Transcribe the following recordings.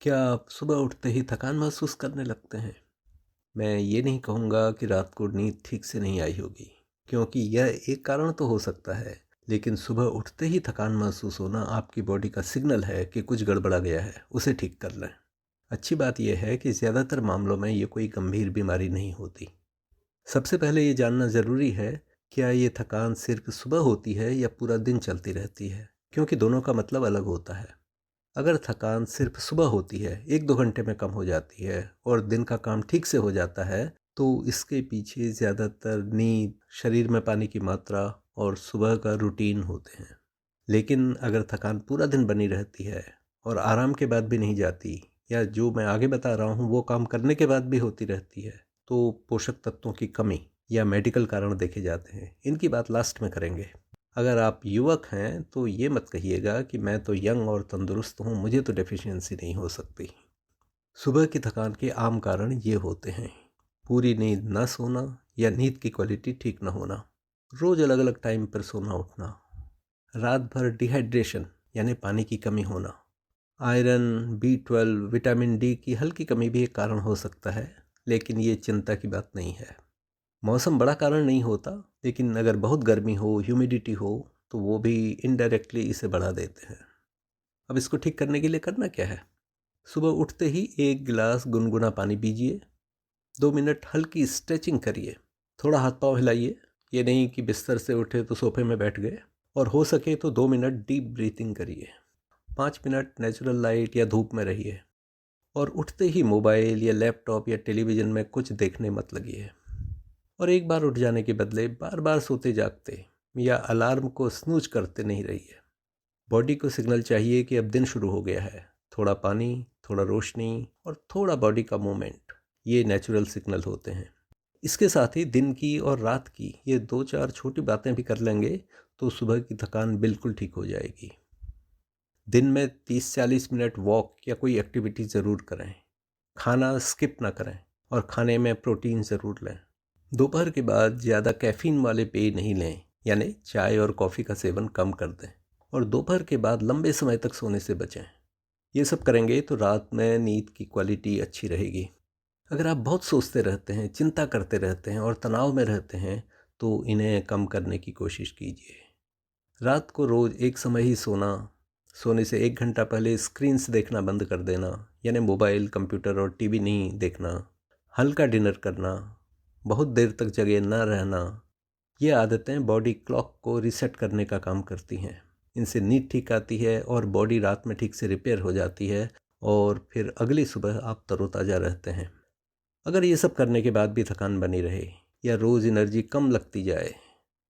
क्या आप सुबह उठते ही थकान महसूस करने लगते हैं? मैं ये नहीं कहूँगा कि रात को नींद ठीक से नहीं आई होगी, क्योंकि यह एक कारण तो हो सकता है, लेकिन सुबह उठते ही थकान महसूस होना आपकी बॉडी का सिग्नल है कि कुछ गड़बड़ा गया है, उसे ठीक कर लें। अच्छी बात यह है कि ज़्यादातर मामलों में ये कोई गंभीर बीमारी नहीं होती। सबसे पहले ये जानना ज़रूरी है, क्या ये थकान सिर्फ सुबह होती है या पूरा दिन चलती रहती है, क्योंकि दोनों का मतलब अलग होता है। अगर थकान सिर्फ सुबह होती है, 1-2 घंटे में कम हो जाती है और दिन का काम ठीक से हो जाता है, तो इसके पीछे ज़्यादातर नींद, शरीर में पानी की मात्रा और सुबह का रूटीन होते हैं। लेकिन अगर थकान पूरा दिन बनी रहती है और आराम के बाद भी नहीं जाती, या जो मैं आगे बता रहा हूँ वो काम करने के बाद भी होती रहती है, तो पोषक तत्वों की कमी या मेडिकल कारण देखे जाते हैं। इनकी बात लास्ट में करेंगे। अगर आप युवक हैं तो ये मत कहिएगा कि मैं तो यंग और तंदुरुस्त हूँ, मुझे तो डेफिशिएंसी नहीं हो सकती। सुबह की थकान के आम कारण ये होते हैं: पूरी नींद न सोना या नींद की क्वालिटी ठीक न होना, रोज़ अलग अलग टाइम पर सोना उठना, रात भर डिहाइड्रेशन यानी पानी की कमी होना, आयरन, B12, विटामिन डी की हल्की कमी भी एक कारण हो सकता है, लेकिन ये चिंता की बात नहीं है। मौसम बड़ा कारण नहीं होता, लेकिन अगर बहुत गर्मी हो, ह्यूमिडिटी हो, तो वो भी इनडायरेक्टली इसे बढ़ा देते हैं। अब इसको ठीक करने के लिए करना क्या है? सुबह उठते ही 1 गिलास गुनगुना पानी पीजिए, 2 मिनट हल्की स्ट्रेचिंग करिए, थोड़ा हाथ पाँव हिलाइए। ये नहीं कि बिस्तर से उठे तो सोफे में बैठ गए। और हो सके तो 2 मिनट डीप ब्रीथिंग करिए। 5 मिनट नेचुरल लाइट या धूप में रहिए। और उठते ही मोबाइल या लैपटॉप या टेलीविज़न में कुछ देखने मत लगिए। और एक बार उठ जाने के बदले बार बार सोते जागते या अलार्म को स्नूज करते नहीं रहिए। बॉडी को सिग्नल चाहिए कि अब दिन शुरू हो गया है। थोड़ा पानी, थोड़ा रोशनी और थोड़ा बॉडी का मूवमेंट, ये नेचुरल सिग्नल होते हैं। इसके साथ ही दिन की और रात की ये 2-4 छोटी बातें भी कर लेंगे तो सुबह की थकान बिल्कुल ठीक हो जाएगी। दिन में 30-40 मिनट वॉक या कोई एक्टिविटी ज़रूर करें। खाना स्किप ना करें और खाने में प्रोटीन ज़रूर लें। दोपहर के बाद ज़्यादा कैफ़ीन वाले पेय नहीं लें, यानी चाय और कॉफ़ी का सेवन कम कर दें। और दोपहर के बाद लंबे समय तक सोने से बचें। ये सब करेंगे तो रात में नींद की क्वालिटी अच्छी रहेगी। अगर आप बहुत सोचते रहते हैं, चिंता करते रहते हैं और तनाव में रहते हैं, तो इन्हें कम करने की कोशिश कीजिए। रात को रोज़ एक समय ही सोना, सोने से 1 घंटा पहले स्क्रीन्स देखना बंद कर देना, यानी मोबाइल, कंप्यूटर और टीवी नहीं देखना, हल्का डिनर करना, बहुत देर तक जगे न रहना, ये आदतें बॉडी क्लॉक को रीसेट करने का काम करती हैं। इनसे नींद ठीक आती है और बॉडी रात में ठीक से रिपेयर हो जाती है और फिर अगली सुबह आप तरोताज़ा रहते हैं। अगर ये सब करने के बाद भी थकान बनी रहे या रोज़ एनर्जी कम लगती जाए,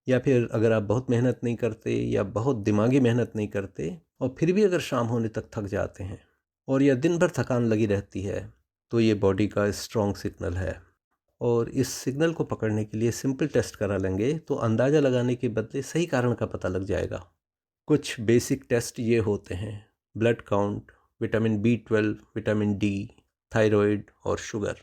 या फिर अगर आप बहुत मेहनत नहीं करते या बहुत दिमागी मेहनत नहीं करते और फिर भी अगर शाम होने तक थक जाते हैं और या दिन भर थकान लगी रहती है, तो ये बॉडी का स्ट्रॉन्ग सिग्नल है। और इस सिग्नल को पकड़ने के लिए सिंपल टेस्ट करा लेंगे तो अंदाज़ा लगाने के बदले सही कारण का पता लग जाएगा। कुछ बेसिक टेस्ट ये होते हैं: blood count, vitamin B12, vitamin D, thyroid और शुगर।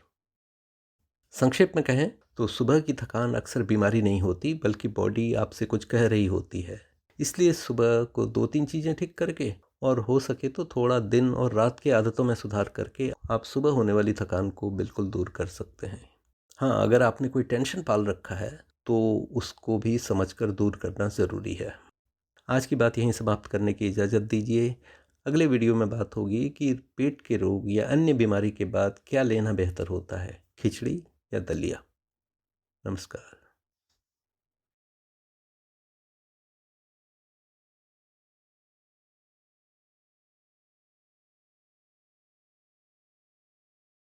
संक्षेप में कहें तो सुबह की थकान अक्सर बीमारी नहीं होती, बल्कि बॉडी आपसे कुछ कह रही होती है। इसलिए सुबह को 2-3 चीज़ें ठीक करके और हो सके तो थोड़ा दिन और रात की आदतों में सुधार करके आप सुबह होने वाली थकान को बिल्कुल दूर कर सकते हैं। हाँ, अगर आपने कोई टेंशन पाल रखा है तो उसको भी समझकर दूर करना ज़रूरी है। आज की बात यहीं समाप्त करने की इजाज़त दीजिए। अगले वीडियो में बात होगी कि पेट के रोग या अन्य बीमारी के बाद क्या लेना बेहतर होता है, खिचड़ी या दलिया। नमस्कार।